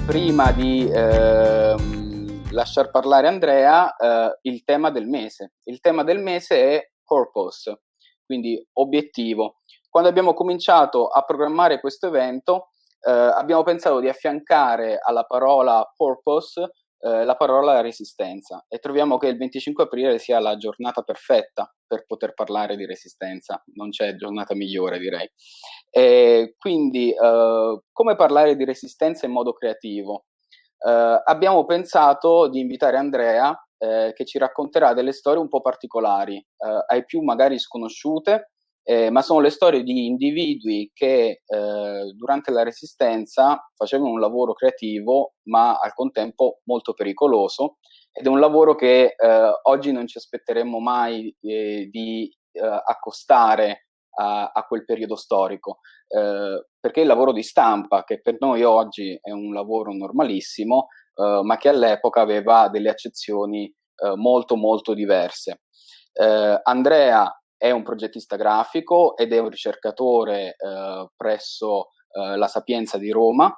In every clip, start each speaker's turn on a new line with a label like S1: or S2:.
S1: prima di lasciar parlare Andrea, il tema del mese. Il tema del mese è purpose, quindi obiettivo. Quando abbiamo cominciato a programmare questo evento, abbiamo pensato di affiancare alla parola purpose la parola resistenza, e troviamo che il 25 aprile sia la giornata perfetta per poter parlare di resistenza. Non c'è giornata migliore, direi. Quindi come parlare di resistenza in modo creativo? Abbiamo pensato di invitare Andrea, che ci racconterà delle storie un po' particolari, ai più magari sconosciute, ma sono le storie di individui che durante la Resistenza facevano un lavoro creativo, ma al contempo molto pericoloso, ed è un lavoro che oggi non ci aspetteremmo mai di accostare a quel periodo storico, perché il lavoro di stampa, che per noi oggi è un lavoro normalissimo, ma che all'epoca aveva delle accezioni molto molto diverse. Andrea è un progettista grafico ed è un ricercatore presso la Sapienza di Roma,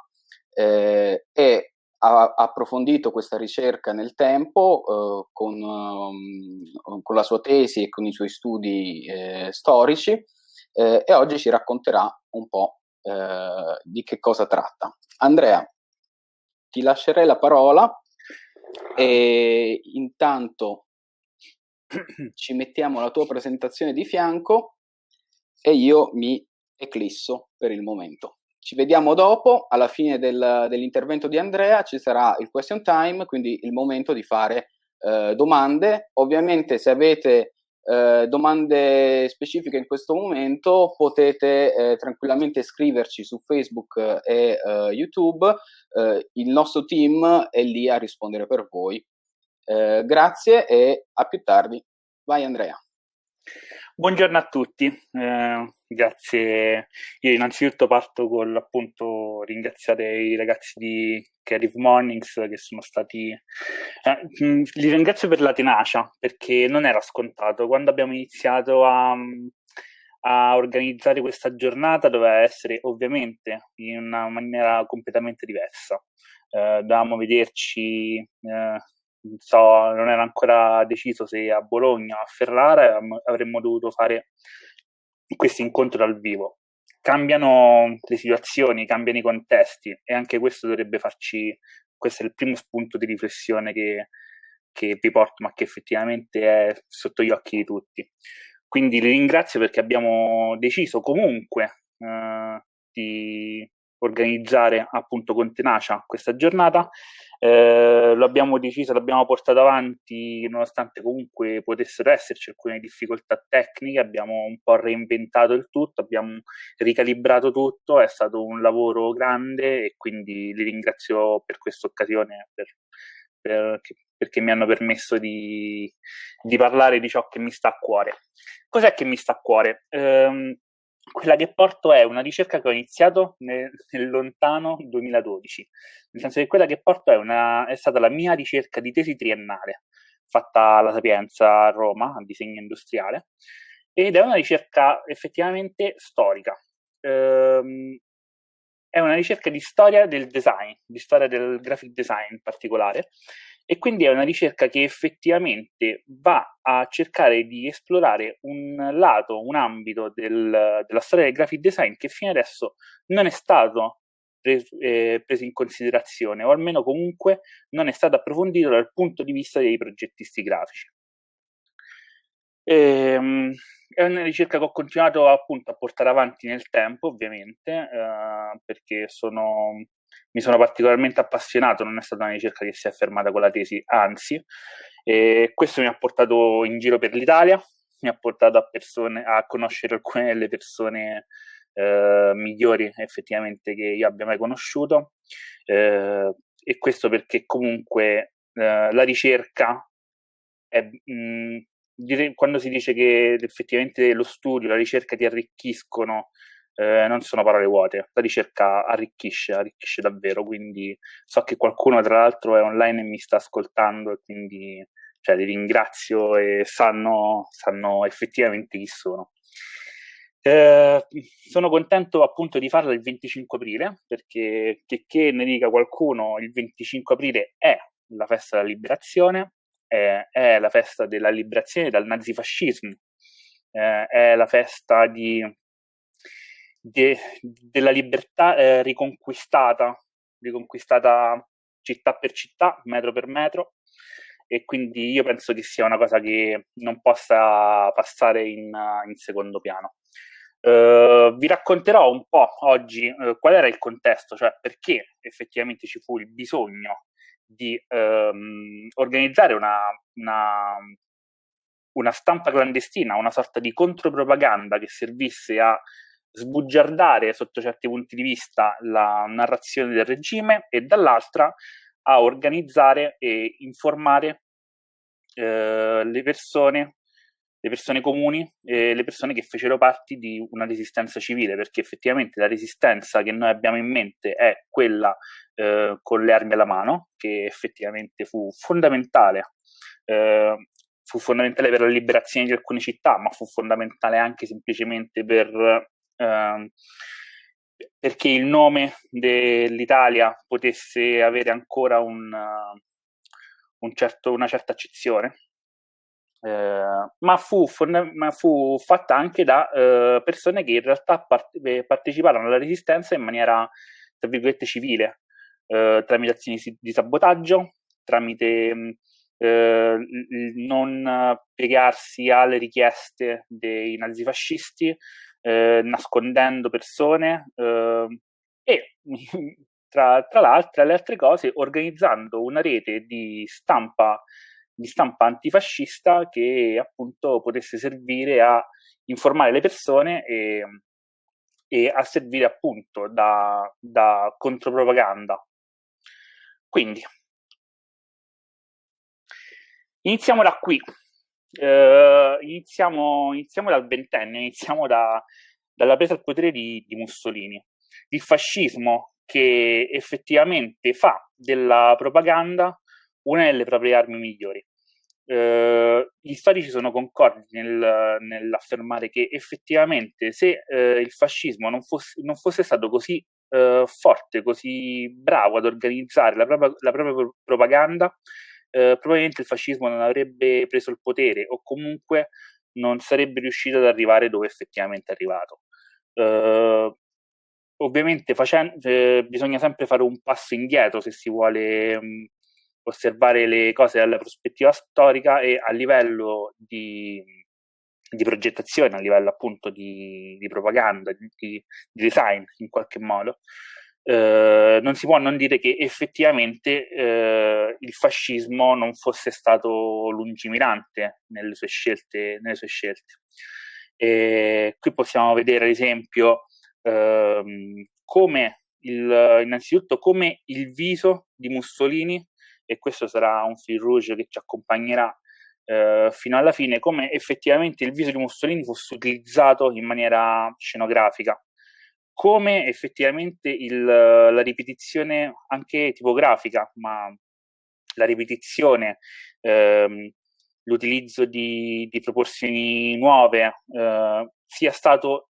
S1: e ha approfondito questa ricerca nel tempo con la sua tesi e con i suoi studi storici, e oggi ci racconterà un po' di che cosa tratta. Andrea, ti lascerei la parola e intanto ci mettiamo la tua presentazione di fianco e io mi eclisso per il momento. Ci vediamo dopo, alla fine dell'intervento di Andrea ci sarà il question time, quindi il momento di fare domande. Ovviamente se avete domande specifiche in questo momento potete tranquillamente scriverci su Facebook e YouTube, il nostro team è lì a rispondere per voi. Grazie e a più tardi. Vai Andrea.
S2: Buongiorno a tutti, grazie. Io innanzitutto parto con appunto ringraziare i ragazzi di Creative Mornings che sono stati... li ringrazio per la tenacia, perché non era scontato. Quando abbiamo iniziato a organizzare questa giornata doveva essere ovviamente in una maniera completamente diversa. Dovevamo vederci... non era ancora deciso se a Bologna o a Ferrara avremmo dovuto fare questo incontro dal vivo. Cambiano le situazioni, cambiano i contesti, e anche questo dovrebbe farci, questo è il primo spunto di riflessione che vi porto, ma che effettivamente è sotto gli occhi di tutti. Quindi li ringrazio perché abbiamo deciso comunque di organizzare appunto con tenacia questa giornata. Lo abbiamo deciso, l'abbiamo portato avanti nonostante comunque potessero esserci alcune difficoltà tecniche. Abbiamo un po' reinventato il tutto, abbiamo ricalibrato tutto, è stato un lavoro grande e quindi li ringrazio per questa occasione, perché mi hanno permesso di parlare di ciò che mi sta a cuore. Cos'è che mi sta a cuore? Quella che porto è una ricerca che ho iniziato nel lontano 2012, nel senso che quella che porto è stata la mia ricerca di tesi triennale, fatta alla Sapienza a Roma, a disegno industriale, ed è una ricerca effettivamente storica. È una ricerca di storia del design, di storia del graphic design in particolare, e quindi è una ricerca che effettivamente va a cercare di esplorare un lato, un ambito della storia del graphic design che fino adesso non è stato preso in considerazione, o almeno comunque non è stato approfondito dal punto di vista dei progettisti grafici. È una ricerca che ho continuato appunto a portare avanti nel tempo, ovviamente, perché mi sono particolarmente appassionato, non è stata una ricerca che si è fermata con la tesi, anzi, e questo mi ha portato in giro per l'Italia, mi ha portato a conoscere alcune delle persone migliori effettivamente che io abbia mai conosciuto, e questo perché comunque la ricerca è... quando si dice che effettivamente lo studio, la ricerca ti arricchiscono, non sono parole vuote, la ricerca arricchisce davvero, quindi so che qualcuno tra l'altro è online e mi sta ascoltando, e quindi li ringrazio e sanno effettivamente chi sono. Sono contento appunto di farla il 25 aprile, perché che ne dica qualcuno, il 25 aprile è la festa della liberazione, è la festa della liberazione dal nazifascismo, è la festa della libertà riconquistata città per città, metro per metro, e quindi io penso che sia una cosa che non possa passare in secondo piano. Vi racconterò un po' oggi qual era il contesto, cioè perché effettivamente ci fu il bisogno di organizzare una stampa clandestina, una sorta di contropropaganda che servisse a sbugiardare sotto certi punti di vista la narrazione del regime e dall'altra a organizzare e informare le persone comuni, le persone che fecero parte di una resistenza civile, perché effettivamente la resistenza che noi abbiamo in mente è quella con le armi alla mano, che effettivamente fu fondamentale per la liberazione di alcune città, ma fu fondamentale anche semplicemente perché il nome dell'Italia potesse avere ancora una certa accezione. Ma fu fatta anche da persone che in realtà parteciparono alla resistenza in maniera, tra virgolette, civile, tramite azioni di sabotaggio, tramite non piegarsi alle richieste dei nazifascisti, nascondendo persone e tra le altre cose organizzando una rete di stampa antifascista che appunto potesse servire a informare le persone e a servire appunto da contropropaganda. Quindi iniziamo da qui, iniziamo dal ventennio, iniziamo dalla presa al potere di Mussolini. Il fascismo che effettivamente fa della propaganda una delle proprie armi migliori. Gli storici sono concordi nell'affermare che effettivamente se il fascismo non fosse stato così forte, così bravo ad organizzare la propria propaganda, probabilmente il fascismo non avrebbe preso il potere o comunque non sarebbe riuscito ad arrivare dove effettivamente è arrivato. Ovviamente bisogna sempre fare un passo indietro se si vuole osservare le cose dalla prospettiva storica e a livello di progettazione, a livello appunto di propaganda, di design in qualche modo. Non si può non dire che effettivamente il fascismo non fosse stato lungimirante nelle sue scelte. E qui possiamo vedere ad esempio innanzitutto come il viso di Mussolini, e questo sarà un fil rouge che ci accompagnerà fino alla fine, come effettivamente il viso di Mussolini fosse utilizzato in maniera scenografica, come effettivamente la ripetizione anche tipografica, ma la ripetizione, l'utilizzo di proporzioni nuove sia stato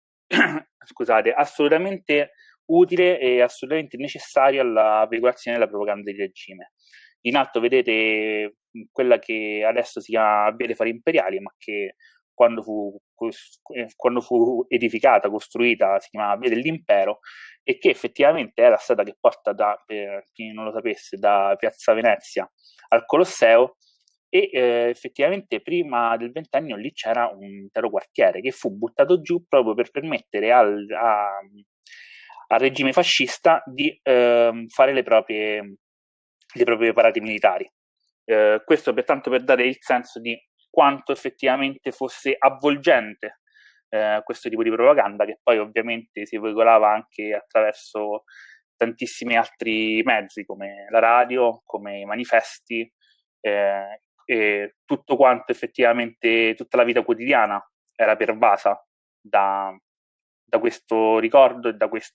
S2: scusate, assolutamente utile e assolutamente necessario alla veicolazione della propaganda di regime. In alto vedete quella che adesso si chiama Via dei Fari Imperiali, ma che quando fu edificata, costruita, si chiamava Via dell'Impero, e che effettivamente è la strada che porta per chi non lo sapesse, da Piazza Venezia al Colosseo, e effettivamente prima del ventennio lì c'era un intero quartiere che fu buttato giù proprio per permettere al regime fascista di fare le proprie parate militari. Questo pertanto per dare il senso di quanto effettivamente fosse avvolgente questo tipo di propaganda, che poi ovviamente si veicolava anche attraverso tantissimi altri mezzi come la radio, come i manifesti, e tutto quanto effettivamente tutta la vita quotidiana era pervasa da questo ricordo e da questi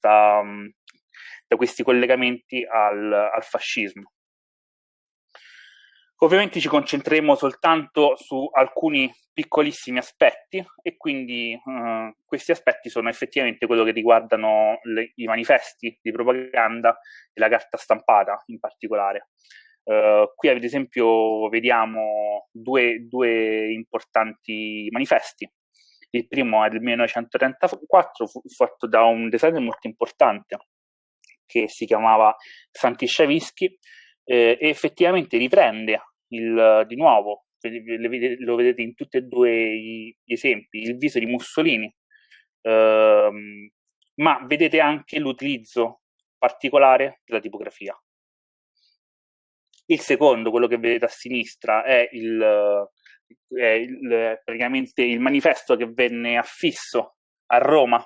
S2: collegamenti al fascismo. Ovviamente ci concentreremo soltanto su alcuni piccolissimi aspetti e quindi questi aspetti sono effettivamente quello che riguardano i manifesti di propaganda e la carta stampata in particolare. Qui ad esempio vediamo due importanti manifesti. Il primo è del 1934, fu fatto da un designer molto importante che si chiamava Santi Sciavischi, e effettivamente riprende di nuovo, lo vedete in tutti e due gli esempi, il viso di Mussolini, ma vedete anche l'utilizzo particolare della tipografia. Il secondo, quello che vedete a sinistra, è praticamente il manifesto che venne affisso a Roma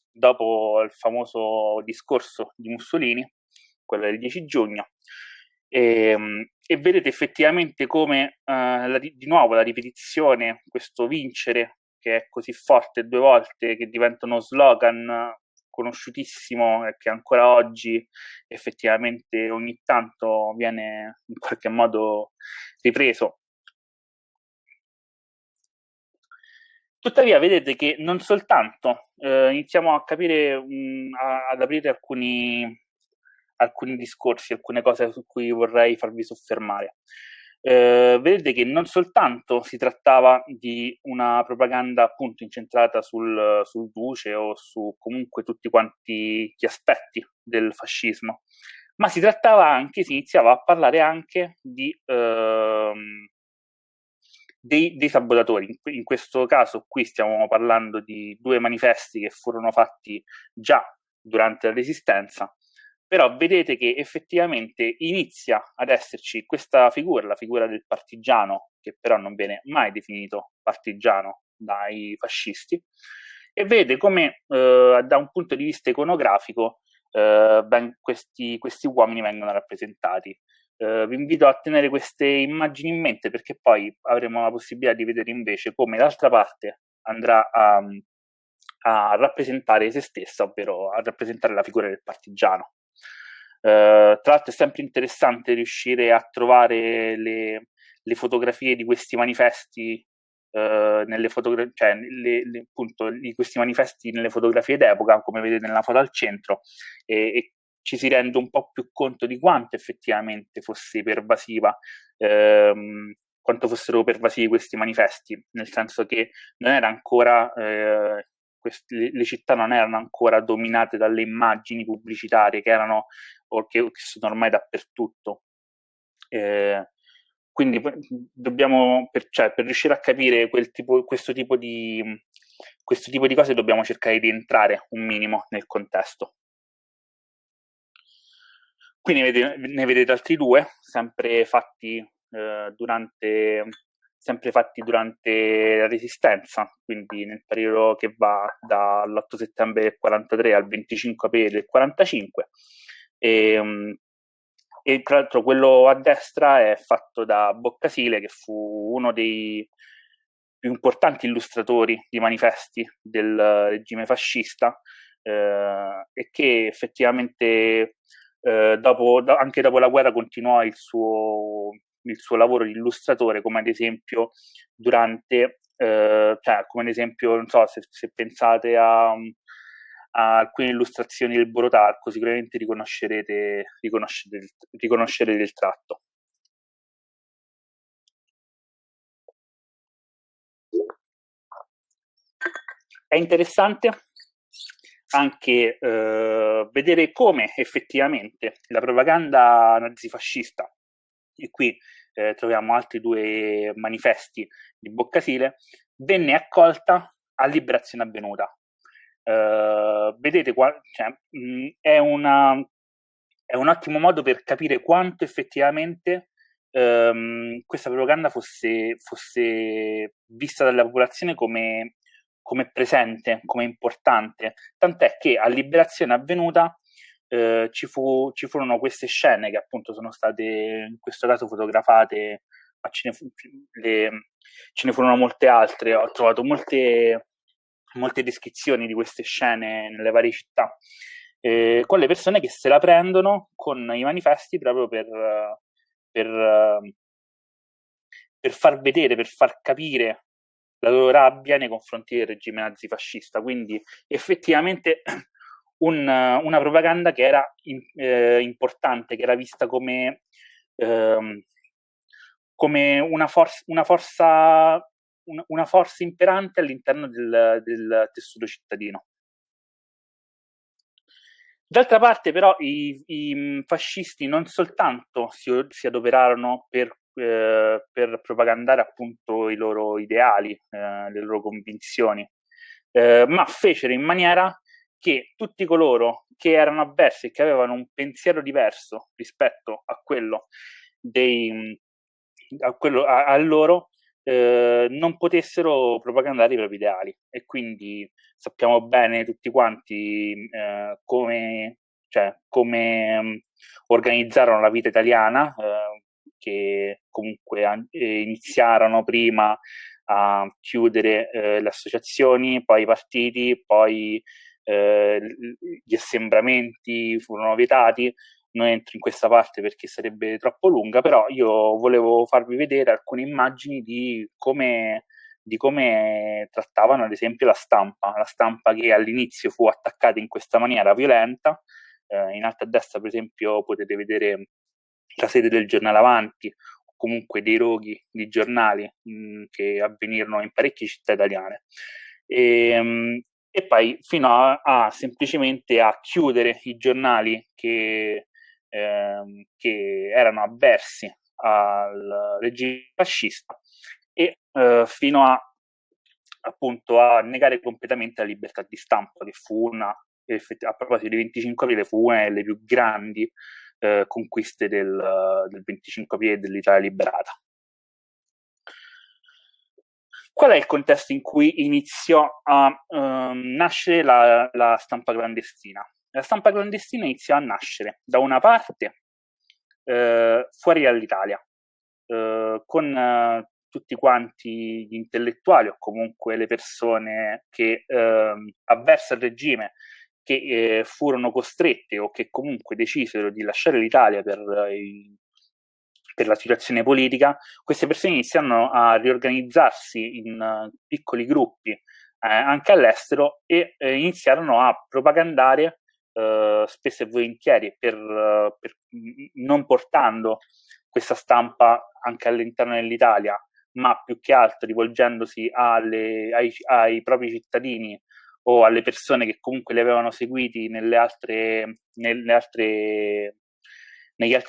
S2: dopo il famoso discorso di Mussolini, quello del 10 giugno, e vedete effettivamente come di nuovo la ripetizione, questo vincere che è così forte due volte, che diventa uno slogan conosciutissimo e che ancora oggi effettivamente ogni tanto viene in qualche modo ripreso. Tuttavia vedete che non soltanto iniziamo a capire, ad aprire alcuni discorsi, alcune cose su cui vorrei farvi soffermare. Vedete che non soltanto si trattava di una propaganda appunto incentrata sul duce o su comunque tutti quanti gli aspetti del fascismo, ma si iniziava a parlare anche dei sabotatori. In questo caso qui stiamo parlando di due manifesti che furono fatti già durante la Resistenza, però vedete che effettivamente inizia ad esserci questa figura, la figura del partigiano, che però non viene mai definito partigiano dai fascisti, e vede come da un punto di vista iconografico questi uomini vengono rappresentati. Vi invito a tenere queste immagini in mente, perché poi avremo la possibilità di vedere invece come l'altra parte andrà a rappresentare se stessa, ovvero a rappresentare la figura del partigiano. Tra l'altro è sempre interessante riuscire a trovare le fotografie di questi manifesti appunto, di questi manifesti nelle fotografie d'epoca, come vedete nella foto al centro, e ci si rende un po' più conto di quanto effettivamente fosse pervasiva, quanto fossero pervasivi questi manifesti, nel senso che non era ancora le città non erano ancora dominate dalle immagini pubblicitarie che erano o che sono ormai dappertutto. Quindi dobbiamo, per riuscire a capire questo tipo di cose, dobbiamo cercare di entrare un minimo nel contesto. Qui ne vedete altri due, sempre fatti durante la Resistenza, quindi nel periodo che va dall'8 settembre del 43 al 25 aprile del 45. E tra l'altro quello a destra è fatto da Boccasile, che fu uno dei più importanti illustratori di manifesti del regime fascista, e che effettivamente anche dopo la guerra continuò il suo lavoro di illustratore, come ad esempio non so se pensate a alcune illustrazioni del Borotalco, sicuramente riconoscerete il tratto. È interessante anche vedere come effettivamente la propaganda nazifascista, e qui troviamo altri due manifesti di Boccasile, venne accolta a Liberazione Avvenuta. Vedete qua, è un ottimo modo per capire quanto effettivamente questa propaganda fosse vista dalla popolazione come presente, come importante, tant'è che a Liberazione Avvenuta ci furono queste scene che appunto sono state in questo caso fotografate, ma ce ne furono molte altre. Ho trovato molte descrizioni di queste scene nelle varie città, con le persone che se la prendono con i manifesti proprio per per far vedere, per far capire la loro rabbia nei confronti del regime nazifascista. Quindi effettivamente una propaganda che era importante, che era vista come una forza imperante all'interno del tessuto cittadino. D'altra parte, però, i fascisti non soltanto si adoperarono per propagandare appunto i loro ideali, le loro convinzioni, ma fecero in maniera che tutti coloro che erano avversi e che avevano un pensiero diverso rispetto a quello a loro, non potessero propagandare i propri ideali. E quindi sappiamo bene tutti quanti come organizzarono la vita italiana, che comunque iniziarono prima a chiudere le associazioni, poi i partiti, poi gli assembramenti furono vietati. Non entro in questa parte perché sarebbe troppo lunga, però io volevo farvi vedere alcune immagini di come trattavano ad esempio la stampa che all'inizio fu attaccata in questa maniera violenta. In alto a destra per esempio potete vedere la sede del giornale Avanti, o comunque dei roghi di giornali che avvenirono in parecchie città italiane. E poi fino a semplicemente a chiudere i giornali che erano avversi al regime fascista e fino appunto a negare completamente la libertà di stampa, che fu a proposito di 25 aprile, fu una delle più grandi conquiste del 25 aprile dell'Italia liberata. Qual è il contesto in cui iniziò a nascere la stampa clandestina? La stampa clandestina iniziò a nascere da una parte fuori dall'Italia, con tutti quanti gli intellettuali o comunque le persone che avverse al regime, che furono costrette o che comunque decisero di lasciare l'Italia per la situazione politica. Queste persone iniziarono a riorganizzarsi in piccoli gruppi anche all'estero e iniziarono a propagandare spesso e volentieri non portando questa stampa anche all'interno dell'Italia, ma più che altro rivolgendosi ai propri cittadini o alle persone che comunque li avevano seguiti negli altri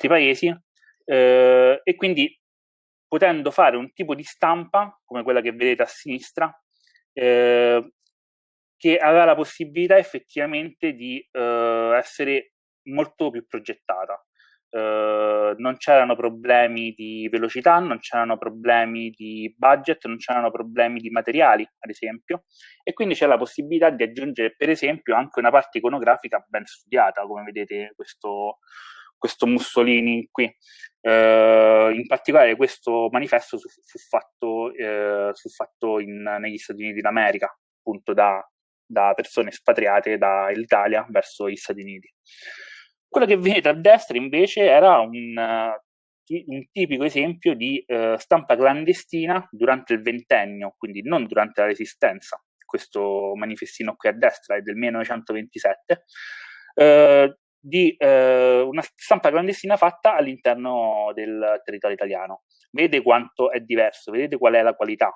S2: paesi, e quindi potendo fare un tipo di stampa come quella che vedete a sinistra, che aveva la possibilità effettivamente di essere molto più progettata. Non c'erano problemi di velocità, non c'erano problemi di budget, non c'erano problemi di materiali, ad esempio, e quindi c'è la possibilità di aggiungere, per esempio, anche una parte iconografica ben studiata, come vedete questo Mussolini qui. In particolare questo manifesto fu fatto negli Stati Uniti d'America, appunto da persone espatriate dall'Italia verso gli Stati Uniti. Quello che vedete a destra invece era un tipico esempio di stampa clandestina durante il Ventennio, quindi non durante la Resistenza. Questo manifestino qui a destra è del 1927, di una stampa clandestina fatta all'interno del territorio italiano. Vedete quanto è diverso, vedete qual è la qualità.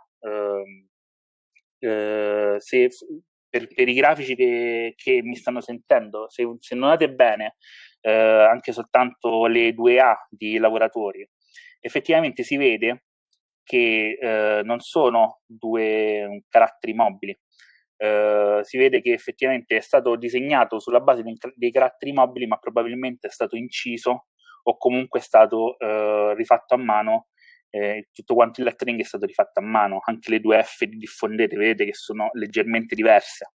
S2: Per i grafici che mi stanno sentendo, se notate bene anche soltanto le 2A di lavoratori, effettivamente si vede che non sono due caratteri mobili. Si vede che effettivamente è stato disegnato sulla base dei caratteri mobili, ma probabilmente è stato inciso o comunque è stato rifatto a mano. Tutto quanto il lettering è stato rifatto a mano, anche le 2 F diffondete vedete che sono leggermente diverse.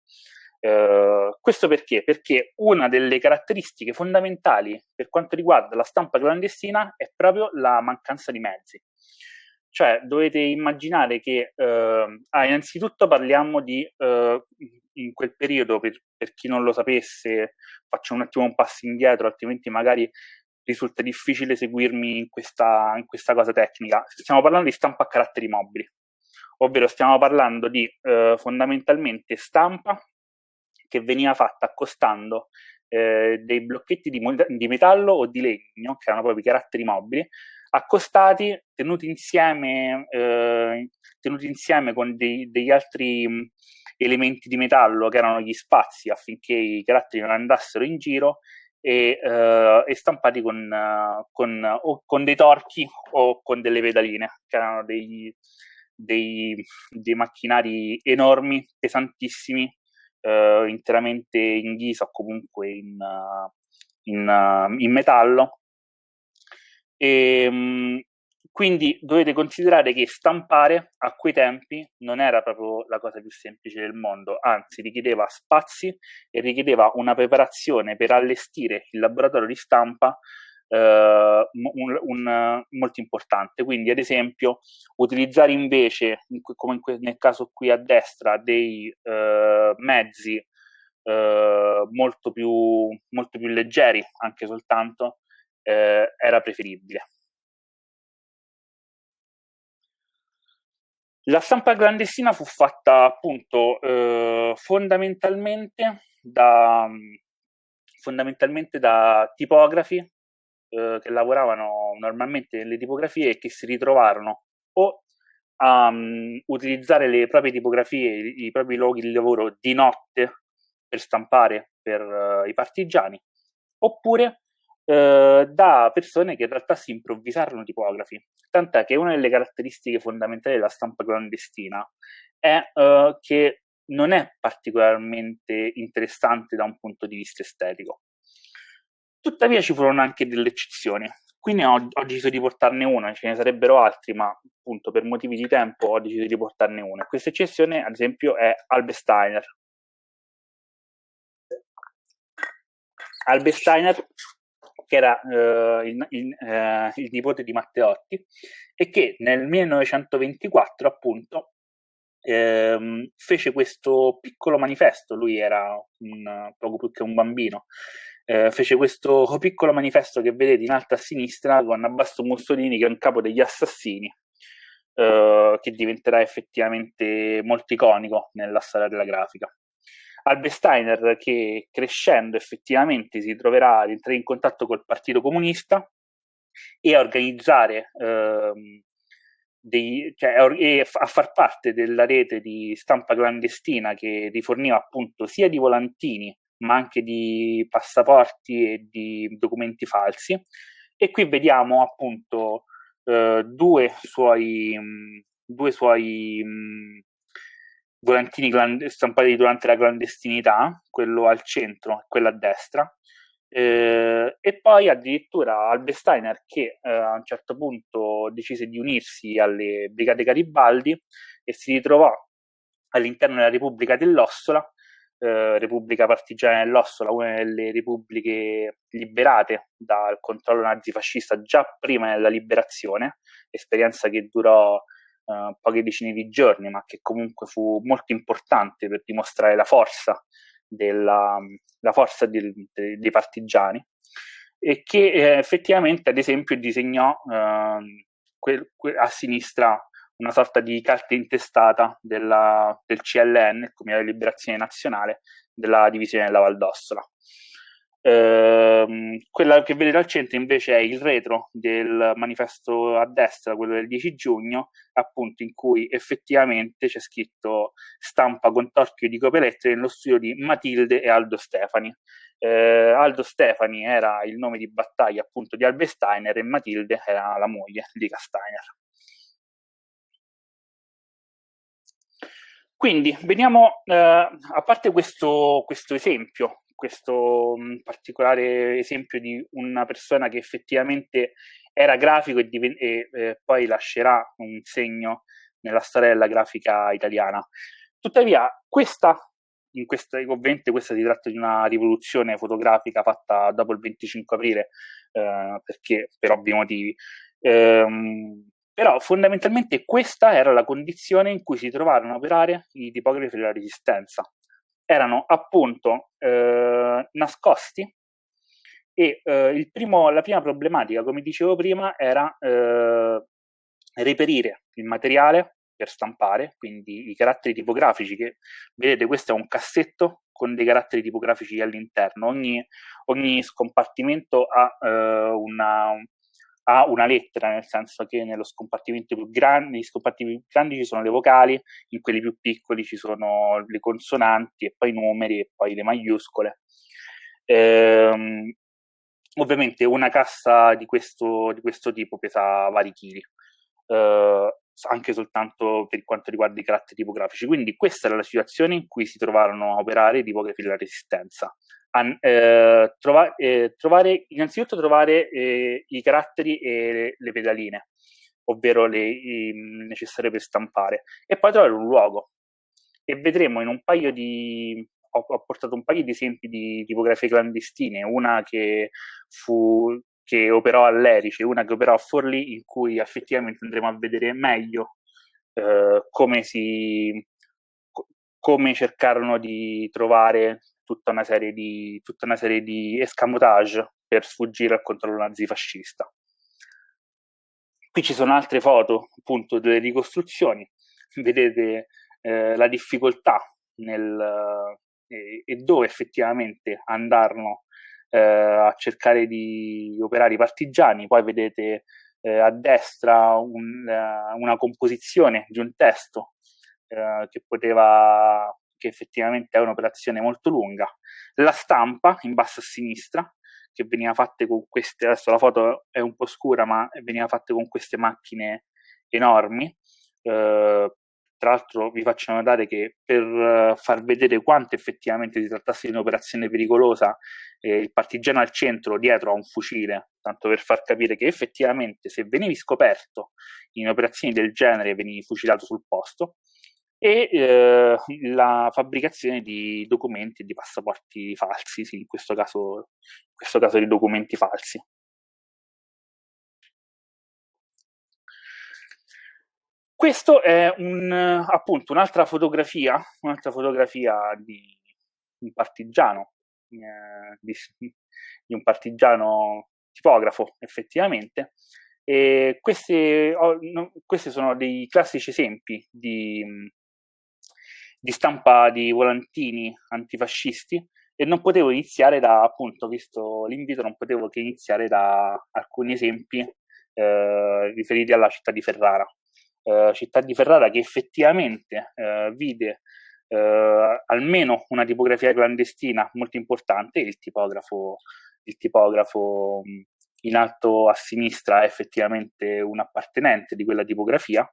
S2: Questo perché? Perché una delle caratteristiche fondamentali per quanto riguarda la stampa clandestina è proprio la mancanza di mezzi. Cioè dovete immaginare che innanzitutto parliamo di in quel periodo, per chi non lo sapesse, faccio un attimo un passo indietro, altrimenti magari risulta difficile seguirmi in questa cosa tecnica. Stiamo parlando di stampa a caratteri mobili, ovvero stiamo parlando di fondamentalmente stampa che veniva fatta accostando dei blocchetti di metallo o di legno, che erano proprio i caratteri mobili, accostati, tenuti insieme con degli altri elementi di metallo che erano gli spazi, affinché i caratteri non andassero in giro, e stampati con dei torchi o con delle pedaline, che erano dei macchinari enormi, pesantissimi, interamente in ghisa o comunque in metallo. Quindi dovete considerare che stampare a quei tempi non era proprio la cosa più semplice del mondo, anzi richiedeva spazi e richiedeva una preparazione per allestire il laboratorio di stampa molto importante. Quindi, ad esempio, utilizzare invece, come nel caso qui a destra, dei mezzi molto più leggeri, anche soltanto, era preferibile. La stampa clandestina fu fatta appunto fondamentalmente da tipografi che lavoravano normalmente nelle tipografie e che si ritrovarono o a utilizzare le proprie tipografie, i propri luoghi di lavoro di notte per stampare per i partigiani, oppure da persone che in realtà si improvvisarono tipografi. Tant'è che una delle caratteristiche fondamentali della stampa clandestina è che non è particolarmente interessante da un punto di vista estetico. Tuttavia ci furono anche delle eccezioni. Quindi ho deciso di portarne una, ce ne sarebbero altri, ma appunto per motivi di tempo ho deciso di portarne una. Questa eccezione, ad esempio, è Albert Steiner. Albert Steiner, che era il nipote di Matteotti, e che nel 1924 appunto fece questo piccolo manifesto. Lui era poco più che un bambino. Fece questo piccolo manifesto che vedete in alto a sinistra, con a basso Mussolini che è un capo degli assassini, che diventerà effettivamente molto iconico nella storia della grafica. Albert Steiner, che crescendo effettivamente si troverà ad entrare in contatto col Partito Comunista e a organizzare e a far parte della rete di stampa clandestina che riforniva appunto sia di volantini ma anche di passaporti e di documenti falsi. E qui vediamo appunto due suoi volantini stampati durante la clandestinità, quello al centro e quello a destra, e poi addirittura Albert Steiner, che a un certo punto decise di unirsi alle Brigate Garibaldi e si ritrovò all'interno della Repubblica dell'Ossola, Repubblica Partigiana dell'Ossola, una delle repubbliche liberate dal controllo nazifascista già prima della liberazione, esperienza che durò poche decine di giorni, ma che comunque fu molto importante per dimostrare la forza dei partigiani, e che effettivamente, ad esempio, disegnò a sinistra una sorta di carta intestata del CLN, il Comitato di Liberazione Nazionale, della divisione della Val d'Ossola. Quella che vedete al centro invece è il retro del manifesto a destra, quello del 10 giugno, appunto, in cui effettivamente c'è scritto "stampa con torchio di copelettere" nello studio di Matilde e Aldo Stefani. Aldo Stefani era il nome di battaglia appunto di Albert Steiner e Matilde era la moglie di Steiner. Quindi veniamo, a parte questo esempio, questo particolare esempio di una persona che effettivamente era grafico e poi lascerà un segno nella storia della grafica italiana. Tuttavia, ovviamente questa si tratta di una rivoluzione fotografica fatta dopo il 25 aprile, perché per ovvi motivi. Però fondamentalmente questa era la condizione in cui si trovarono a operare i tipografi della Resistenza. Erano appunto nascosti E la prima problematica, come dicevo prima, era reperire il materiale per stampare, quindi i caratteri tipografici, che vedete, questo è un cassetto con dei caratteri tipografici all'interno. Ogni scompartimento ha una lettera, nel senso che negli scompartimenti più grandi ci sono le vocali, in quelli più piccoli ci sono le consonanti e poi i numeri e poi le maiuscole. Ovviamente una cassa di questo tipo pesa vari chili, anche soltanto per quanto riguarda i caratteri tipografici. Quindi questa era la situazione in cui si trovarono a operare i tipografi della Resistenza. Innanzitutto trovare i caratteri e le pedaline, ovvero i necessarie per stampare, e poi trovare un luogo. E vedremo in un paio di... Ho portato un paio di esempi di tipografie clandestine, una che operò all'Erice, una che operò a Forlì, in cui effettivamente andremo a vedere meglio come cercarono di trovare tutta una serie di escamotage per sfuggire al controllo nazifascista. Qui ci sono altre foto, appunto, delle ricostruzioni. Vedete la difficoltà e dove effettivamente andarono a cercare di operare i partigiani. Poi vedete a destra una composizione di un testo che effettivamente è un'operazione molto lunga. La stampa in basso a sinistra, che veniva fatta con queste, adesso la foto è un po' scura, ma veniva fatta con queste macchine enormi. Tra l'altro vi faccio notare che per far vedere quanto effettivamente si trattasse di un'operazione pericolosa, il partigiano al centro dietro ha un fucile, tanto per far capire che effettivamente se venivi scoperto in operazioni del genere venivi fucilato sul posto. E la fabbricazione di documenti e di passaporti falsi, sì, in questo caso di documenti falsi. Questo è appunto un'altra fotografia di un partigiano, di un partigiano tipografo, effettivamente. E questi sono dei classici esempi di stampa di volantini antifascisti, e non potevo iniziare appunto, visto l'invito, non potevo che iniziare da alcuni esempi riferiti alla città di Ferrara. Città di Ferrara che effettivamente vide almeno una tipografia clandestina molto importante. Il tipografo in alto a sinistra è effettivamente un appartenente di quella tipografia,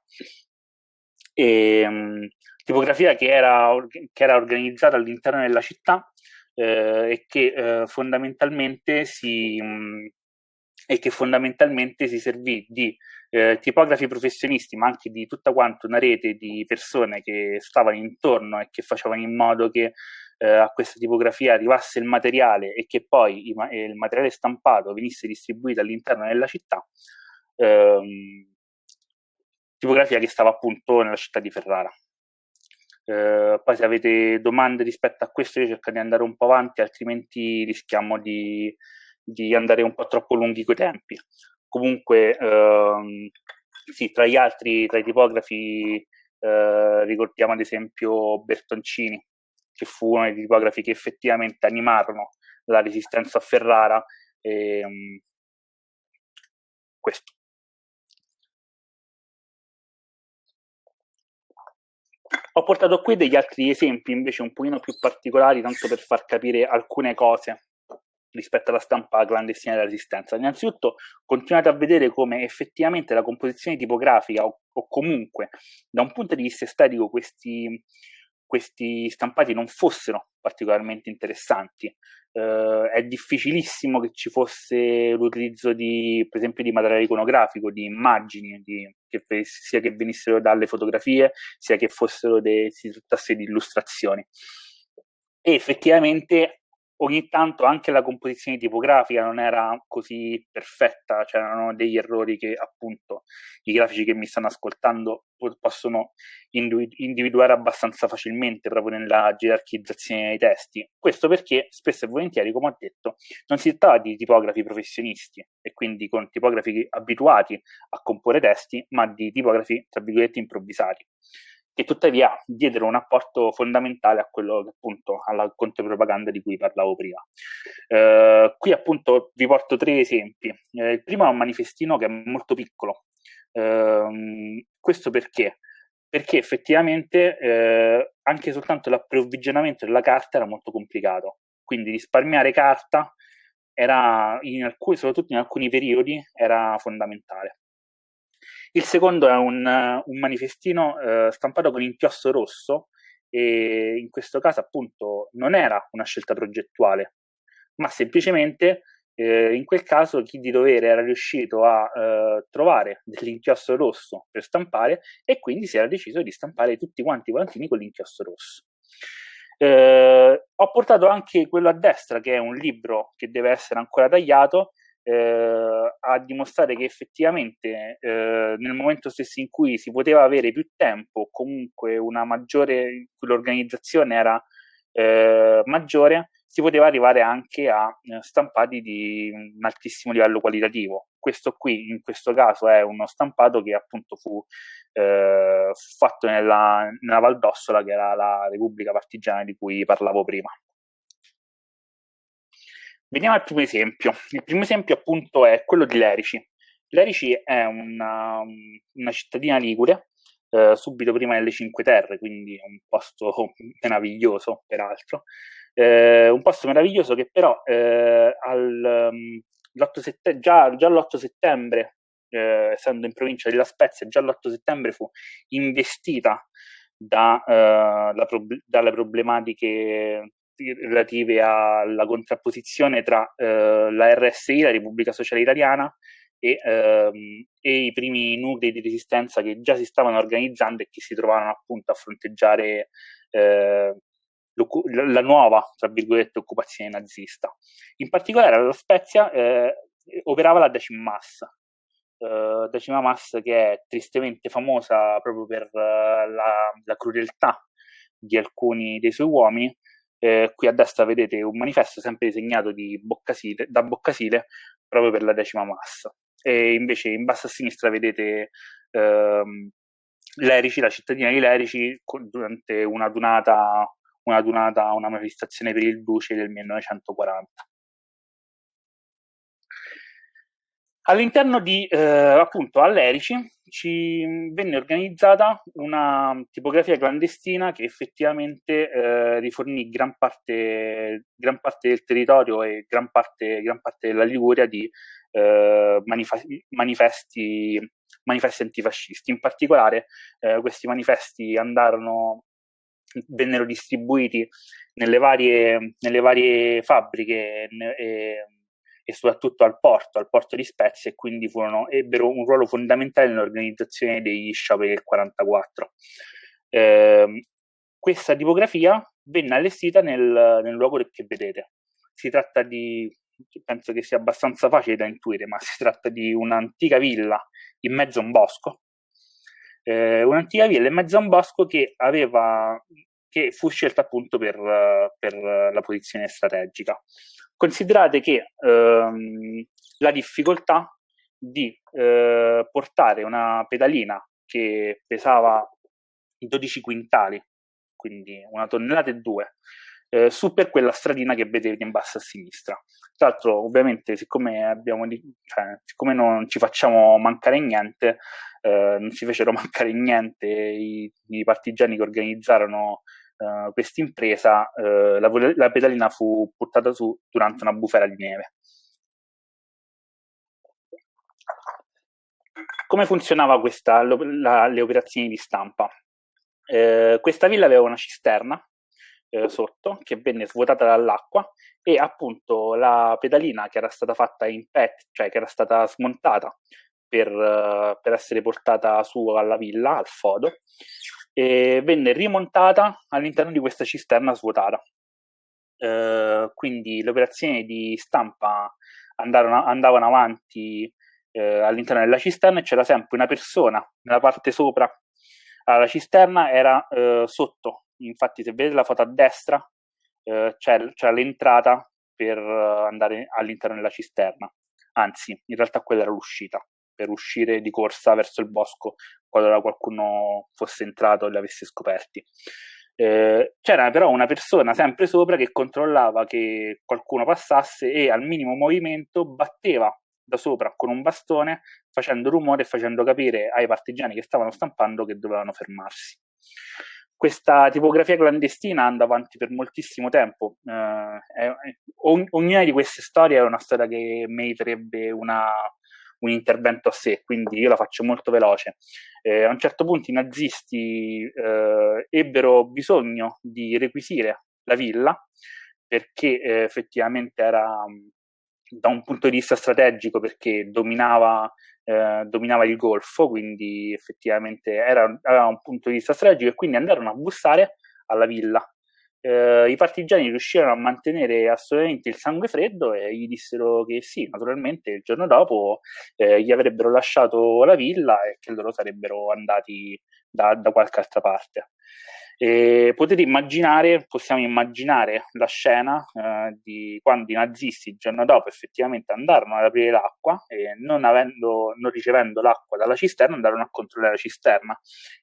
S2: tipografia che era organizzata all'interno della città e che fondamentalmente si servì di tipografi professionisti, ma anche di tutta quanto una rete di persone che stavano intorno e che facevano in modo che a questa tipografia arrivasse il materiale e che poi il materiale stampato venisse distribuito all'interno della città. Tipografia che stava appunto nella città di Ferrara. Poi se avete domande rispetto a questo io cerco di andare un po' avanti, altrimenti rischiamo di andare un po' troppo lunghi coi tempi. Comunque sì, tra i tipografi ricordiamo ad esempio Bertoncini, che fu uno dei tipografi che effettivamente animarono la resistenza a Ferrara. Questo. Ho portato qui degli altri esempi invece un pochino più particolari, tanto per far capire alcune cose rispetto alla stampa clandestina della Resistenza. Innanzitutto continuate a vedere come effettivamente la composizione tipografica o comunque da un punto di vista estetico questi stampati non fossero particolarmente interessanti. È difficilissimo che ci fosse l'utilizzo per esempio di materiale iconografico, di immagini, sia che venissero dalle fotografie, sia che si trattasse di illustrazioni. E effettivamente ogni tanto anche la composizione tipografica non era così perfetta, c'erano degli errori che appunto i grafici che mi stanno ascoltando possono individuare abbastanza facilmente proprio nella gerarchizzazione dei testi. Questo perché spesso e volentieri, come ho detto, non si tratta di tipografi professionisti e quindi con tipografi abituati a comporre testi, ma di tipografi, tra virgolette, improvvisati, che tuttavia diedero un apporto fondamentale a quello che appunto alla contropropaganda di cui parlavo prima. Qui appunto vi porto 3 esempi. Il primo è un manifestino che è molto piccolo. Questo perché? Perché effettivamente anche soltanto l'approvvigionamento della carta era molto complicato, quindi risparmiare carta era soprattutto in alcuni periodi era fondamentale. Il secondo è un manifestino stampato con inchiostro rosso, e in questo caso appunto non era una scelta progettuale, ma semplicemente in quel caso chi di dovere era riuscito a trovare dell'inchiostro rosso per stampare, e quindi si era deciso di stampare tutti quanti i volantini con l'inchiostro rosso. Ho portato anche quello a destra, che è un libro che deve essere ancora tagliato, a dimostrare che effettivamente nel momento stesso in cui si poteva avere più tempo, comunque l'organizzazione era maggiore, si poteva arrivare anche a stampati di un altissimo livello qualitativo. Questo qui, in questo caso, è uno stampato che appunto fu fatto nella Val d'Ossola, che era la Repubblica Partigiana di cui parlavo prima. Veniamo al primo esempio. Il primo esempio appunto è quello di Lerici. Lerici è una cittadina ligure, subito prima delle Cinque Terre, quindi un posto meraviglioso peraltro, un posto meraviglioso che però già l'8 settembre, essendo in provincia di La Spezia, già l'8 settembre fu investita dalle problematiche relative alla contrapposizione tra la RSI, la Repubblica Sociale Italiana, e i primi nuclei di resistenza che già si stavano organizzando e che si trovavano appunto a fronteggiare la nuova, tra virgolette, occupazione nazista. In particolare alla Spezia operava la Decima Mas, che è tristemente famosa proprio per la crudeltà di alcuni dei suoi uomini. Qui a destra vedete un manifesto sempre disegnato da Boccasile proprio per la Decima Mas, e invece in basso a sinistra vedete Lerici, la cittadina di Lerici, durante una manifestazione per il Duce del 1940. All'interno di appunto a Lerici ci venne organizzata una tipografia clandestina che effettivamente rifornì gran parte del territorio e gran parte della Liguria di manifesti antifascisti. In particolare questi manifesti vennero distribuiti nelle varie fabbriche e soprattutto al porto di Spezia, e quindi ebbero un ruolo fondamentale nell'organizzazione degli scioperi del 1944. Questa tipografia venne allestita nel luogo che vedete. Si tratta penso che sia abbastanza facile da intuire, ma si tratta di un'antica villa in mezzo a un bosco, che fu scelta appunto per la posizione strategica. Considerate che la difficoltà di portare una pedalina che pesava 12 quintali, quindi 1,2 tonnellate, su per quella stradina che vedete in basso a sinistra. Tra l'altro, ovviamente, siccome non ci facciamo mancare niente, non si fecero mancare niente i partigiani che organizzarono questa impresa, la pedalina fu buttata su durante una bufera di neve. Come funzionava le operazioni di stampa? Questa villa aveva una cisterna sotto, che venne svuotata dall'acqua, e appunto la pedalina, che era stata fatta in PET, cioè che era stata smontata per essere portata su alla villa, al fodo, e venne rimontata all'interno di questa cisterna svuotata. quindi le operazioni di stampa andavano avanti all'interno della cisterna e c'era sempre una persona nella parte sopra. La cisterna era sotto, infatti se vedete la foto a destra c'è l'entrata per andare all'interno della cisterna, anzi in realtà quella era l'uscita, per uscire di corsa verso il bosco qualora qualcuno fosse entrato e li avesse scoperti. C'era però una persona sempre sopra che controllava che qualcuno passasse e al minimo movimento batteva da sopra con un bastone, facendo rumore e facendo capire ai partigiani che stavano stampando che dovevano fermarsi. Questa tipografia clandestina andò avanti per moltissimo tempo. Ognuna di queste storie è una storia che meriterebbe un intervento a sé, quindi io la faccio molto veloce. A un certo punto i nazisti ebbero bisogno di requisire la villa perché effettivamente era da un punto di vista strategico, perché dominava il Golfo, quindi effettivamente aveva un punto di vista strategico, e quindi andarono a bussare alla villa. I partigiani riuscirono a mantenere assolutamente il sangue freddo e gli dissero che sì, naturalmente il giorno dopo gli avrebbero lasciato la villa e che loro sarebbero andati da qualche altra parte. Possiamo immaginare la scena di quando i nazisti il giorno dopo effettivamente andarono ad aprire l'acqua e non ricevendo l'acqua dalla cisterna andarono a controllare la cisterna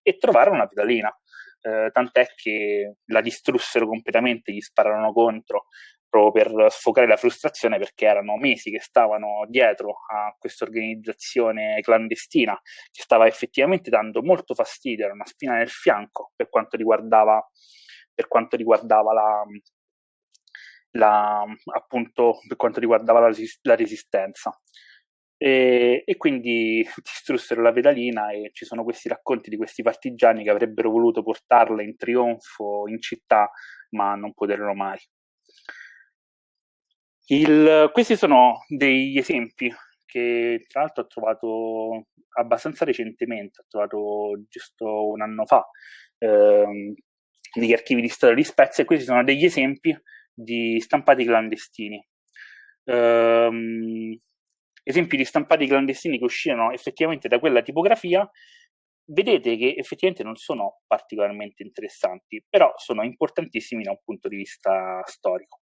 S2: e trovarono una pedalina. Tant'è che la distrussero completamente, gli spararono contro proprio per sfogare la frustrazione, perché erano mesi che stavano dietro a questa organizzazione clandestina che stava effettivamente dando molto fastidio, era una spina nel fianco per quanto riguardava la resistenza. E quindi distrussero la pedalina e ci sono questi racconti di questi partigiani che avrebbero voluto portarla in trionfo in città, ma non poterono mai. Questi sono degli esempi che tra l'altro ho trovato abbastanza recentemente, ho trovato giusto un anno fa negli archivi di storia di Spezia, e questi sono degli esempi di stampati clandestini. Esempi di stampati clandestini che uscirono effettivamente da quella tipografia. Vedete che effettivamente non sono particolarmente interessanti, però sono importantissimi da un punto di vista storico.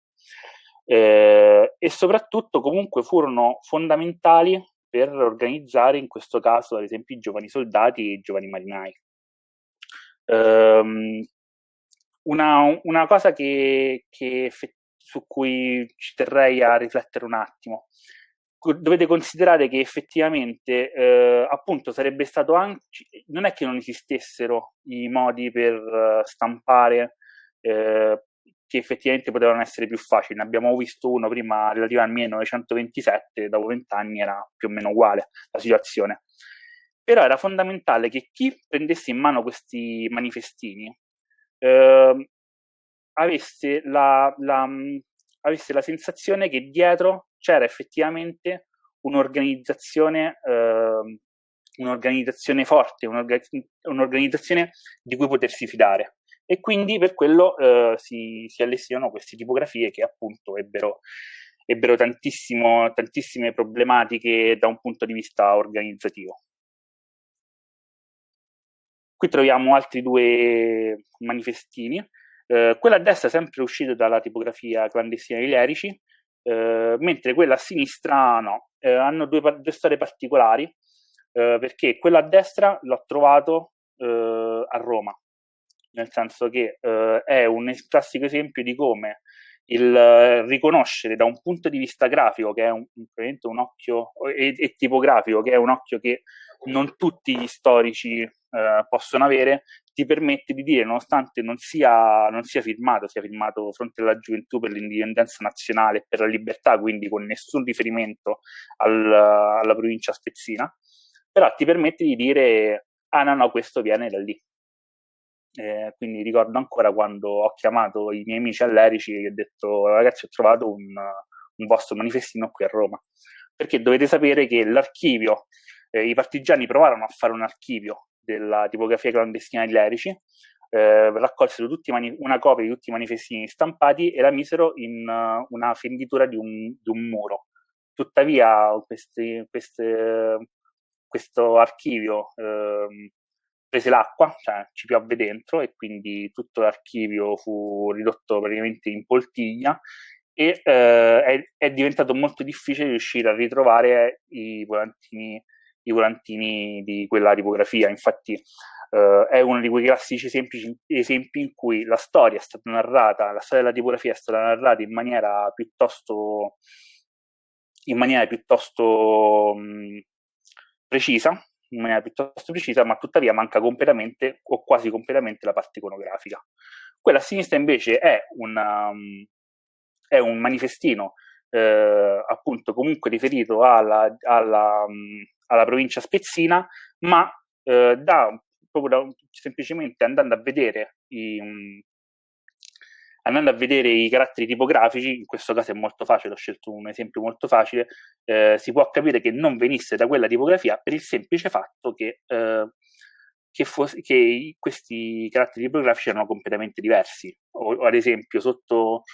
S2: E soprattutto comunque furono fondamentali per organizzare, in questo caso ad esempio, i giovani soldati e i giovani marinai. Una cosa su cui ci terrei a riflettere un attimo: dovete considerare che effettivamente appunto sarebbe stato anche, non è che non esistessero i modi per stampare che effettivamente potevano essere più facili. Ne abbiamo visto uno prima relativo al 1927, dopo 20 anni era più o meno uguale la situazione. Però era fondamentale che chi prendesse in mano questi manifestini avesse la sensazione che dietro c'era effettivamente un'organizzazione forte, un'organizzazione di cui potersi fidare. E quindi per quello si allestirono queste tipografie che appunto ebbero tantissime problematiche da un punto di vista organizzativo. Qui troviamo altri due manifestini. Quella a destra è sempre uscita dalla tipografia clandestina di Lerici, mentre quella a sinistra no. Hanno due storie particolari, perché quella a destra l'ho trovato a Roma, nel senso che è un classico esempio di come il riconoscere da un punto di vista grafico, che è probabilmente un occhio, e tipografico, che è un occhio che non tutti gli storici possono avere, ti permette di dire, nonostante non sia firmato Fronte della Gioventù per l'Indipendenza Nazionale e per la Libertà, quindi con nessun riferimento alla provincia spezzina, però ti permette di dire no, questo viene da lì. Quindi ricordo ancora quando ho chiamato i miei amici all'Erici e ho detto: ragazzi, ho trovato un vostro manifestino qui a Roma. Perché dovete sapere che l'archivio, i partigiani provarono a fare un archivio della tipografia clandestina di Lerici, raccolsero una copia di tutti i manifestini stampati e la misero in una fenditura di un muro. Tuttavia questo archivio prese l'acqua, cioè ci piovve dentro, e quindi tutto l'archivio fu ridotto praticamente in poltiglia, e è diventato molto difficile riuscire a ritrovare i volantini di quella tipografia. Infatti è uno di quei classici esempi in cui la storia della tipografia è stata narrata in maniera piuttosto precisa, ma tuttavia manca completamente o quasi completamente la parte iconografica. Quella a sinistra invece è un manifestino appunto comunque riferito alla provincia spezzina, ma semplicemente andando a vedere i caratteri tipografici. In questo caso è molto facile, ho scelto un esempio molto facile, si può capire che non venisse da quella tipografia per il semplice fatto che questi caratteri tipografici erano completamente diversi. O ad esempio sotto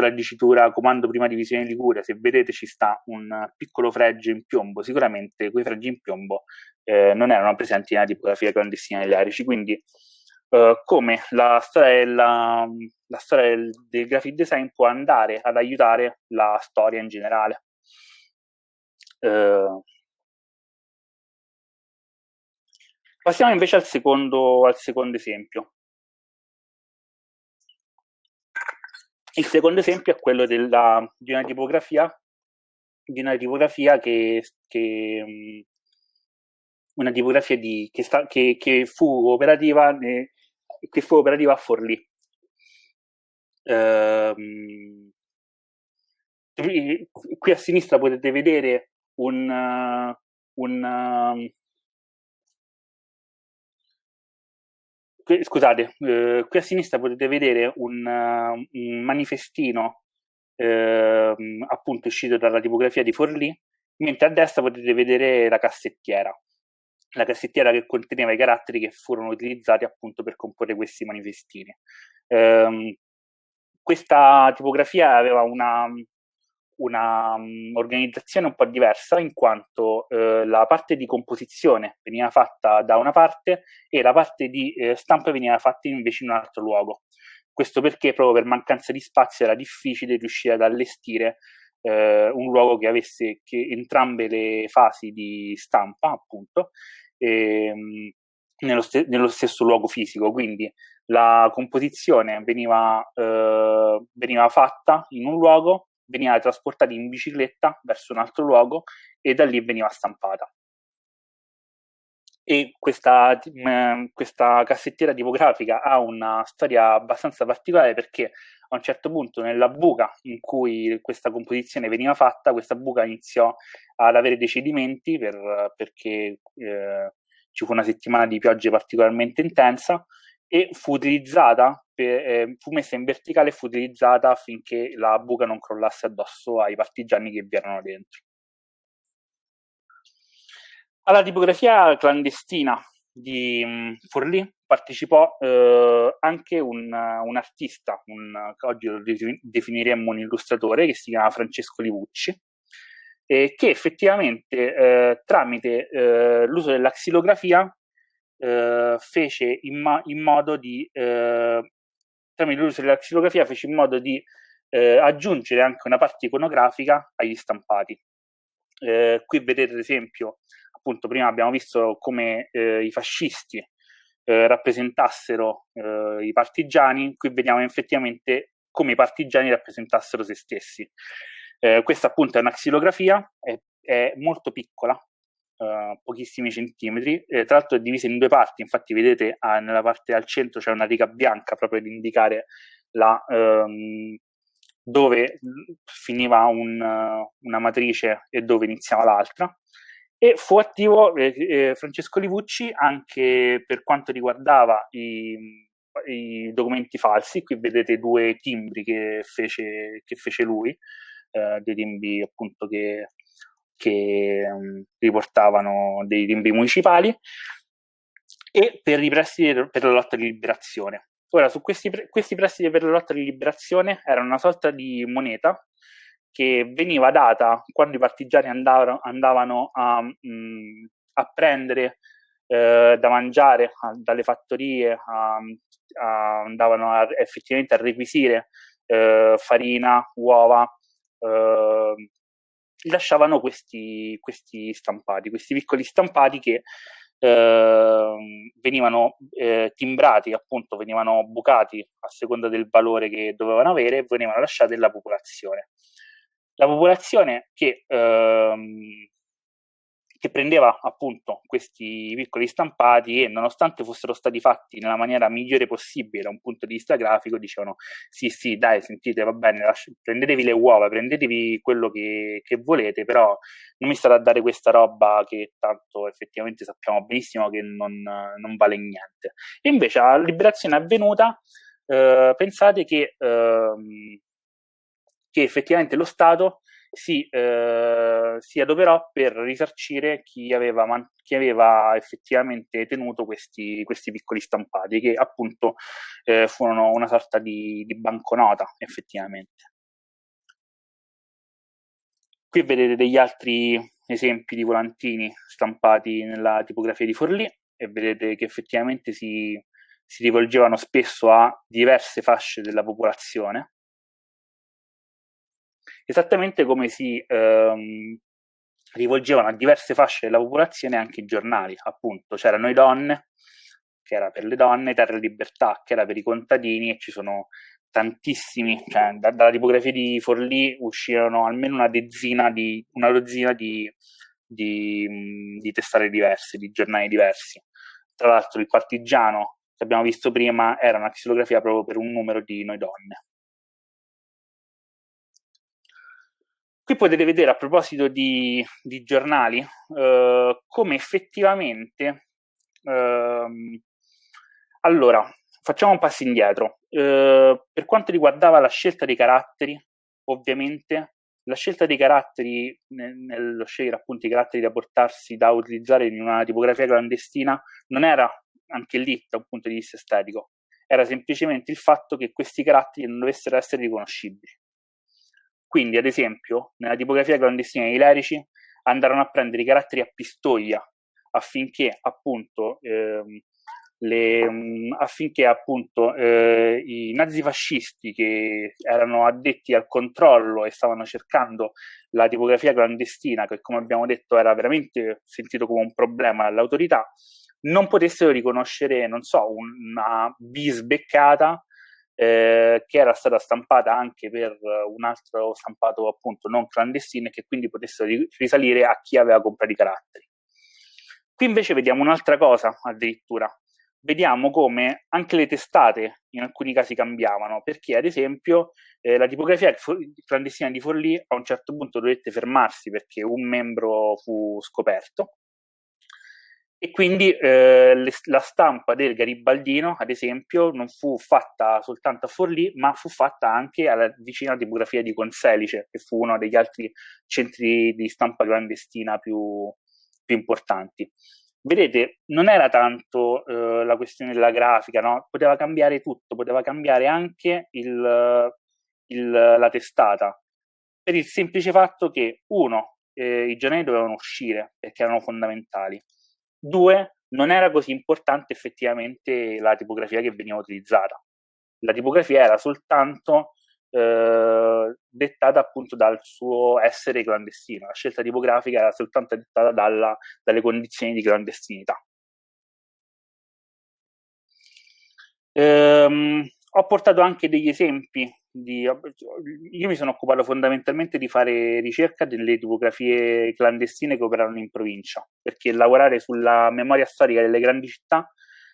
S2: la dicitura comando prima divisione Liguria, se vedete ci sta un piccolo fregio in piombo. Sicuramente quei fregi in piombo non erano presenti nella tipografia clandestina degli Arici. Quindi come la storia del graphic design può andare ad aiutare la storia in generale. Passiamo invece al secondo esempio. Il secondo esempio è quello di una tipografia che fu operativa a Forlì. Qui a sinistra potete vedere qui a sinistra potete vedere un manifestino appunto uscito dalla tipografia di Forlì, mentre a destra potete vedere la cassettiera che conteneva i caratteri che furono utilizzati appunto per comporre questi manifestini. Questa tipografia aveva una organizzazione un po' diversa, in quanto la parte di composizione veniva fatta da una parte e la parte di stampa veniva fatta invece in un altro luogo. Questo perché proprio per mancanza di spazio era difficile riuscire ad allestire un luogo che avesse entrambe le fasi di stampa, appunto, nello stesso luogo fisico. Quindi la composizione veniva fatta in un luogo, veniva trasportata in bicicletta verso un altro luogo e da lì veniva stampata. E questa cassettiera tipografica ha una storia abbastanza particolare, perché a un certo punto, nella buca in cui questa composizione veniva fatta, questa buca iniziò ad avere dei cedimenti perché ci fu una settimana di piogge particolarmente intensa, e fu messa in verticale e fu utilizzata affinché la buca non crollasse addosso ai partigiani che vi erano dentro. Alla tipografia clandestina di Forlì partecipò anche un artista, che oggi lo definiremmo un illustratore, che si chiama Francesco Livucci, che effettivamente tramite l'uso della xilografia fece in modo di aggiungere anche una parte iconografica agli stampati. Qui vedete ad esempio, appunto, prima abbiamo visto come i fascisti rappresentassero i partigiani. Qui vediamo effettivamente come i partigiani rappresentassero se stessi. Questa appunto è una xilografia, è molto piccola, pochissimi centimetri, tra l'altro è divisa in due parti. Infatti vedete nella parte al centro c'è una riga bianca proprio ad indicare dove finiva una matrice e dove iniziava l'altra. E fu attivo Francesco Livucci anche per quanto riguardava i documenti falsi. Qui vedete due timbri che fece lui, dei timbri appunto che riportavano dei timbri municipali. e per i prestiti per la lotta di liberazione. Ora, su questi prestiti per la lotta di liberazione erano una sorta di moneta che veniva data quando i partigiani andavano a prendere da mangiare dalle fattorie, andavano effettivamente a requisire farina, uova, lasciavano questi stampati, questi piccoli stampati che venivano timbrati, appunto, venivano bucati a seconda del valore che dovevano avere e venivano lasciati alla popolazione. La popolazione che prendeva appunto questi piccoli stampati e nonostante fossero stati fatti nella maniera migliore possibile da un punto di vista grafico dicevano sì dai, sentite, va bene, prendetevi le uova, prendetevi quello che volete, però non mi state a dare questa roba che tanto effettivamente sappiamo benissimo che non vale niente. E invece la liberazione è avvenuta, pensate che effettivamente lo Stato si adoperò per risarcire chi aveva effettivamente tenuto questi piccoli stampati, che appunto furono una sorta di banconota, effettivamente. Qui vedete degli altri esempi di volantini stampati nella tipografia di Forlì e vedete che effettivamente si rivolgevano spesso a diverse fasce della popolazione, esattamente come si rivolgevano a diverse fasce della popolazione anche i giornali, appunto. C'era Noi Donne, che era per le donne, Terra e Libertà, che era per i contadini, e ci sono tantissimi, cioè dalla tipografia di Forlì uscirono almeno una dozzina di testate diverse, di giornali diversi. Tra l'altro il Partigiano, che abbiamo visto prima, era una xilografia proprio per un numero di Noi Donne. Qui potete vedere, a proposito di giornali, come effettivamente... allora, facciamo un passo indietro. Per quanto riguardava la scelta dei caratteri, ovviamente, la scelta dei caratteri, nello scegliere appunto i caratteri da portarsi, da utilizzare in una tipografia clandestina, non era anche lì da un punto di vista estetico, era semplicemente il fatto che questi caratteri non dovessero essere riconoscibili. Quindi, ad esempio, nella tipografia clandestina dei Lerici andarono a prendere i caratteri a pistoia affinché appunto i nazifascisti che erano addetti al controllo e stavano cercando la tipografia clandestina, che come abbiamo detto era veramente sentito come un problema dall'autorità, non potessero riconoscere, non so, una B sbeccata che era stata stampata anche per un altro stampato appunto non clandestino e che quindi potessero risalire a chi aveva comprato i caratteri. Qui invece vediamo un'altra cosa addirittura. Vediamo come anche le testate in alcuni casi cambiavano, perché ad esempio la tipografia clandestina di Forlì a un certo punto dovette fermarsi perché un membro fu scoperto e quindi la stampa del Garibaldino, ad esempio, non fu fatta soltanto a Forlì, ma fu fatta anche alla vicina tipografia di Conselice, che fu uno degli altri centri di stampa clandestina più importanti. Vedete, non era tanto la questione della grafica, no? Poteva cambiare tutto, poteva cambiare anche la testata, per il semplice fatto che, uno, i giornali dovevano uscire perché erano fondamentali. Due, non era così importante effettivamente la tipografia che veniva utilizzata. La tipografia era soltanto dettata appunto dal suo essere clandestino. La scelta tipografica era soltanto dettata dalle condizioni di clandestinità. Ho portato anche degli esempi. Io mi sono occupato fondamentalmente di fare ricerca delle tipografie clandestine che operano in provincia, perché lavorare sulla memoria storica delle grandi città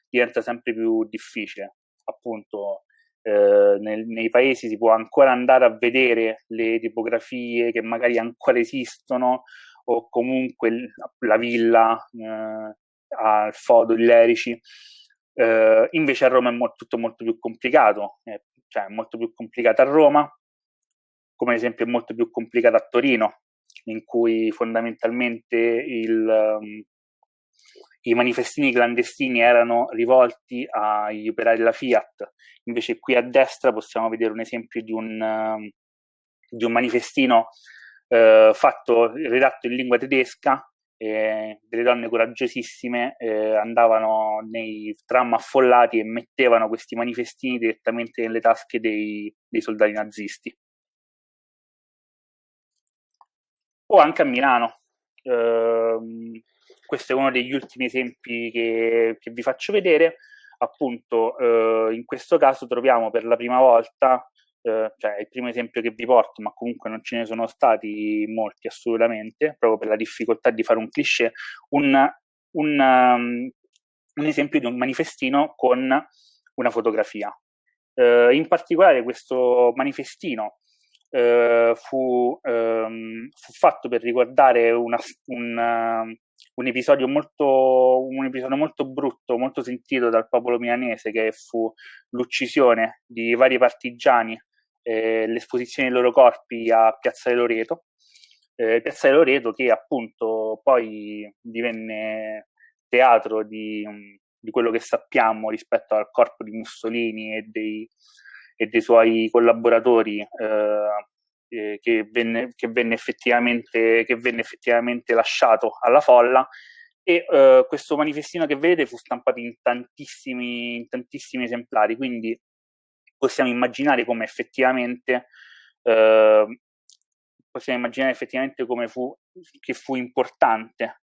S2: diventa sempre più difficile. Appunto, nei paesi si può ancora andare a vedere le tipografie che magari ancora esistono, o comunque la villa al Fodo di Lerici. Invece a Roma è tutto molto più complicato, cioè è molto più complicata a Roma, come ad esempio è molto più complicata a Torino, in cui fondamentalmente i manifestini clandestini erano rivolti agli operai della Fiat. Invece qui a destra possiamo vedere un esempio di un manifestino redatto in lingua tedesca. Delle donne coraggiosissime andavano nei tram affollati e mettevano questi manifestini direttamente nelle tasche dei soldati nazisti. O anche a Milano. Questo è uno degli ultimi esempi che vi faccio vedere. Appunto, in questo caso troviamo per la prima volta, cioè è il primo esempio che vi porto, ma comunque non ce ne sono stati molti assolutamente, proprio per la difficoltà di fare un cliché, un esempio di un manifestino con una fotografia. In particolare questo manifestino fu fatto per ricordare un episodio molto brutto, molto sentito dal popolo milanese, che fu l'uccisione di vari partigiani, l'esposizione dei loro corpi a Piazzale Loreto. Piazzale Loreto che appunto poi divenne teatro di quello che sappiamo rispetto al corpo di Mussolini e dei suoi collaboratori, che venne effettivamente lasciato alla folla. E questo manifestino che vedete fu stampato in tantissimi esemplari, quindi possiamo immaginare come effettivamente come fu importante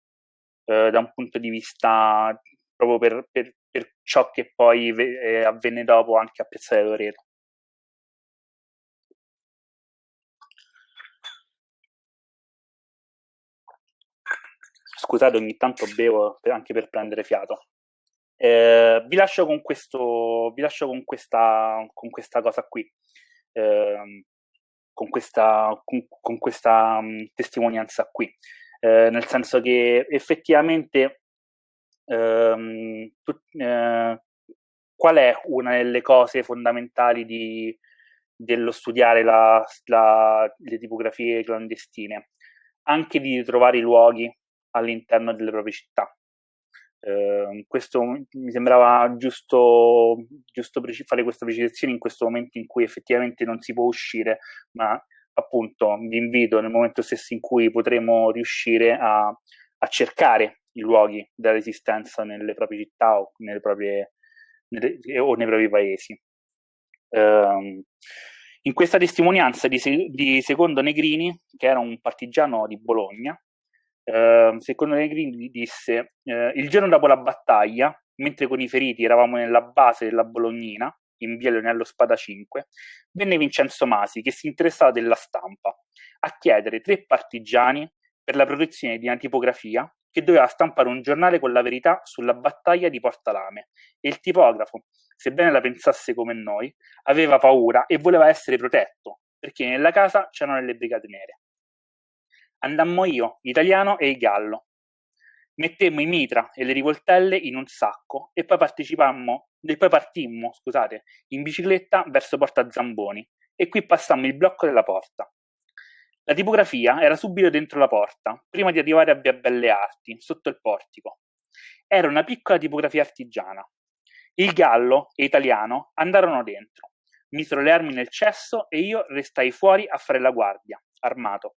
S2: da un punto di vista proprio per ciò che poi avvenne dopo anche a Piazzale Loreto. Scusate, ogni tanto bevo anche per prendere fiato. Vi lascio con questa cosa qui, con questa testimonianza qui, nel senso che effettivamente qual è una delle cose fondamentali dello studiare le tipografie clandestine? Anche di trovare i luoghi all'interno delle proprie città. Questo mi sembrava giusto fare questa precisazione in questo momento in cui effettivamente non si può uscire, ma appunto vi invito nel momento stesso in cui potremo riuscire a cercare i luoghi della resistenza nelle proprie città o nei propri paesi. In questa testimonianza di Secondo Negrini, che era un partigiano di Bologna, Secondo Negrini disse: il giorno dopo la battaglia, mentre con i feriti eravamo nella base della Bolognina, in via Leonello Spada 5, venne Vincenzo Masi, che si interessava della stampa, a chiedere 3 partigiani per la produzione di una tipografia che doveva stampare un giornale con la verità sulla battaglia di Porta Lame, e il tipografo, sebbene la pensasse come noi, aveva paura e voleva essere protetto, perché nella casa c'erano le brigate nere. Andammo io, l'italiano e il Gallo. Mettemmo i mitra e le rivoltelle in un sacco e poi partimmo in bicicletta verso Porta Zamboni, e qui passammo il blocco della porta. La tipografia era subito dentro la porta, prima di arrivare a via Belle Arti, sotto il portico. Era una piccola tipografia artigiana. Il Gallo e l'italiano andarono dentro, misero le armi nel cesso e io restai fuori a fare la guardia, armato.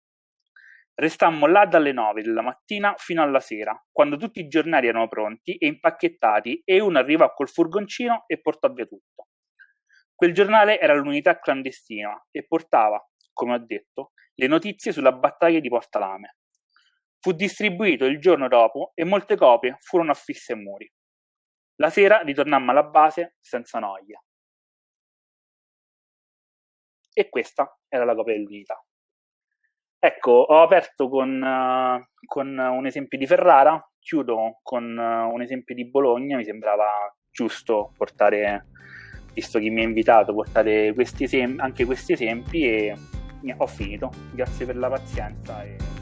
S2: Restammo là dalle 9 della mattina fino alla sera, quando tutti i giornali erano pronti e impacchettati, e uno arrivò col furgoncino e portò via tutto. Quel giornale era l'Unità Clandestina e portava, come ho detto, le notizie sulla battaglia di Porta Lame. Fu distribuito il giorno dopo e molte copie furono affisse ai muri. La sera ritornammo alla base senza noia. E questa era la copia dell'Unità. Ecco, ho aperto con un esempio di Ferrara, chiudo con un esempio di Bologna. Mi sembrava giusto portare, visto che mi ha invitato, portare anche questi esempi, e ho finito. Grazie per la pazienza.